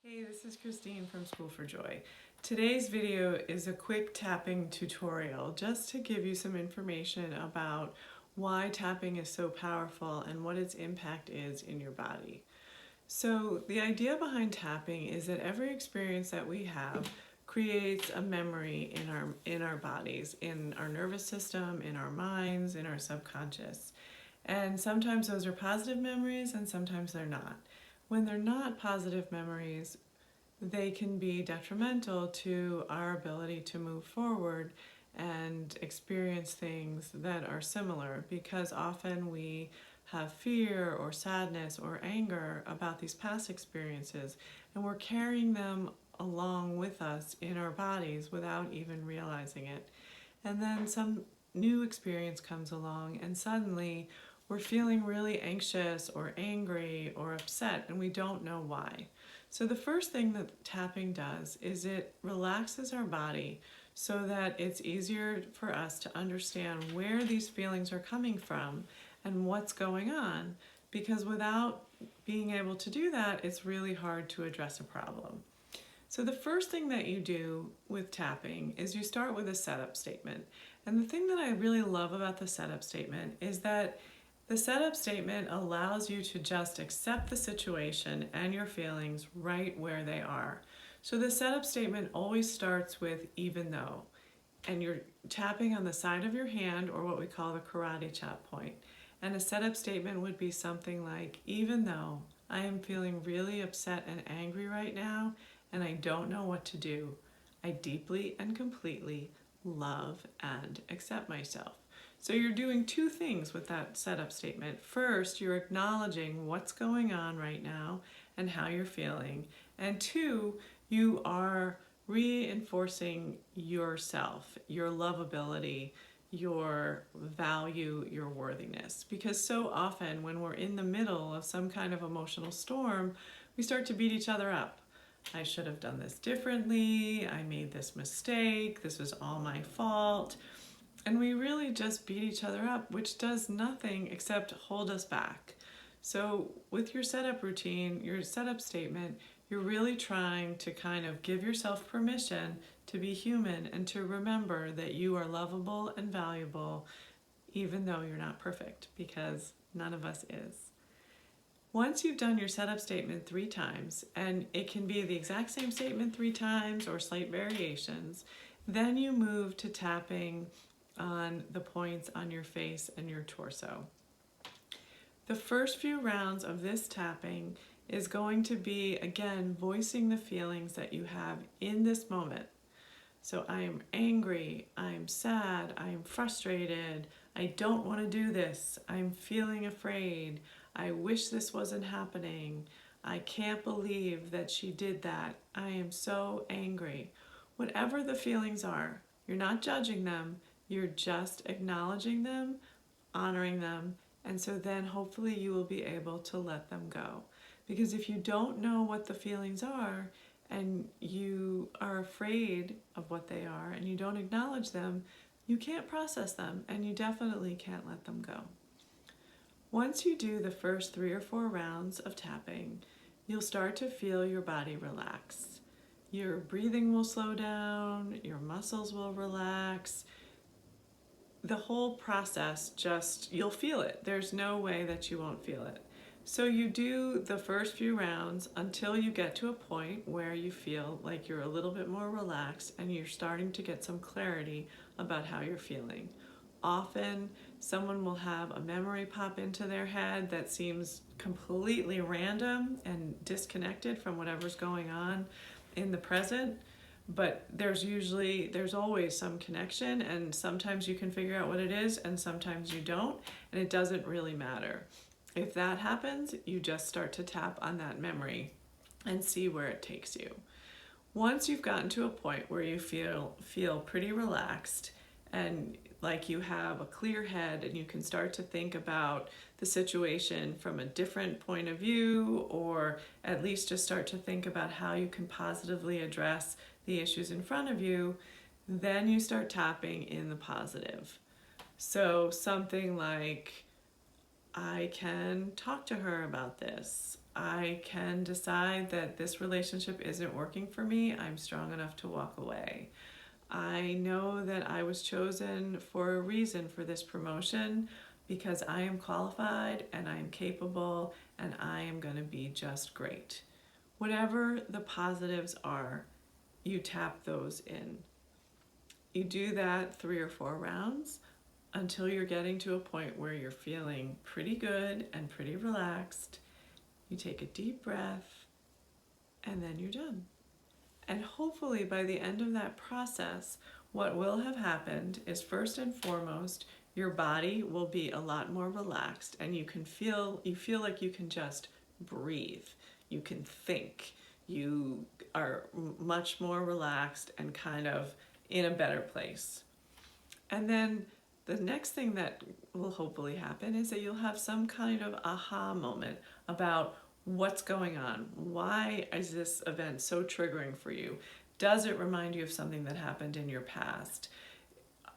Hey, this is Christine from School for Joy. Today's video is a quick tapping tutorial just to give you some information about why tapping is so powerful and what its impact is in your body. So the idea behind tapping is that every experience that we have creates a memory in our bodies, in our nervous system, in our minds, in our subconscious. And sometimes those are positive memories and sometimes they're not. When they're not positive memories, they can be detrimental to our ability to move forward and experience things that are similar, because often we have fear or sadness or anger about these past experiences and we're carrying them along with us in our bodies without even realizing it. And then some new experience comes along and suddenly we're feeling really anxious or angry or upset and we don't know why. So the first thing that tapping does is it relaxes our body so that it's easier for us to understand where these feelings are coming from and what's going on, because without being able to do that, it's really hard to address a problem. So the first thing that you do with tapping is you start with a setup statement. And the thing that I really love about the setup statement is that the setup statement allows you to just accept the situation and your feelings right where they are. So the setup statement always starts with even though, and you're tapping on the side of your hand, or what we call the karate chop point. And a setup statement would be something like, even though I am feeling really upset and angry right now, and I don't know what to do, I deeply and completely love and accept myself. So you're doing two things with that setup statement. First, you're acknowledging what's going on right now and how you're feeling. And two, you are reinforcing yourself, your lovability, your value, your worthiness. Because so often when we're in the middle of some kind of emotional storm, we start to beat each other up. I should have done this differently. I made this mistake. This was all my fault. And we really just beat each other up, which does nothing except hold us back. So with your setup routine, your setup statement, you're really trying to kind of give yourself permission to be human and to remember that you are lovable and valuable, even though you're not perfect, because none of us is. Once you've done your setup statement 3 times, and it can be the exact same statement 3 times or slight variations, then you move to tapping on the points on your face and your torso. The first few rounds of this tapping is going to be, again, voicing the feelings that you have in this moment. So I am angry, I'm sad, I'm frustrated, I don't want to do this, I'm feeling afraid, I wish this wasn't happening, I can't believe that she did that, I am so angry. Whatever the feelings are, you're not judging them, you're just acknowledging them, honoring them, and so then hopefully you will be able to let them go. Because if you don't know what the feelings are and you are afraid of what they are and you don't acknowledge them, you can't process them and you definitely can't let them go. Once you do the first 3 or 4 rounds of tapping, you'll start to feel your body relax. Your breathing will slow down, your muscles will relax. The whole process, you'll feel it. There's no way that you won't feel it. So you do the first few rounds until you get to a point where you feel like you're a little bit more relaxed and you're starting to get some clarity about how you're feeling. Often someone will have a memory pop into their head that seems completely random and disconnected from whatever's going on in the present. But there's always some connection, and sometimes you can figure out what it is and sometimes you don't, and it doesn't really matter. If that happens, you just start to tap on that memory and see where it takes you. Once you've gotten to a point where you feel pretty relaxed and like you have a clear head and you can start to think about the situation from a different point of view, or at least just start to think about how you can positively address the issues in front of you, then you start tapping in the positive. So something like, I can talk to her about this. I can decide that this relationship isn't working for me, I'm strong enough to walk away. I know that I was chosen for a reason for this promotion because I am qualified and I am capable and I am going to be just great. Whatever the positives are, you tap those in. You do that 3 or 4 rounds until you're getting to a point where you're feeling pretty good and pretty relaxed. You take a deep breath and then you're done. And hopefully by the end of that process, what will have happened is, first and foremost, your body will be a lot more relaxed and you feel like you can just breathe. You can think. You are much more relaxed and kind of in a better place. And then the next thing that will hopefully happen is that you'll have some kind of aha moment about what's going on. Why is this event so triggering for you? Does it remind you of something that happened in your past?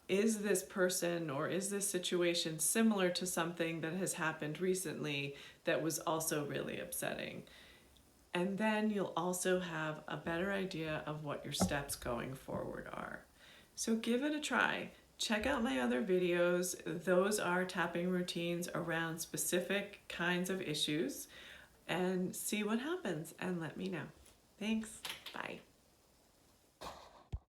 Is this person or is this situation similar to something that has happened recently that was also really upsetting? And then you'll also have a better idea of what your steps going forward are. So give it a try. Check out my other videos. Those are tapping routines around specific kinds of issues, and see what happens and let me know. Thanks. Bye.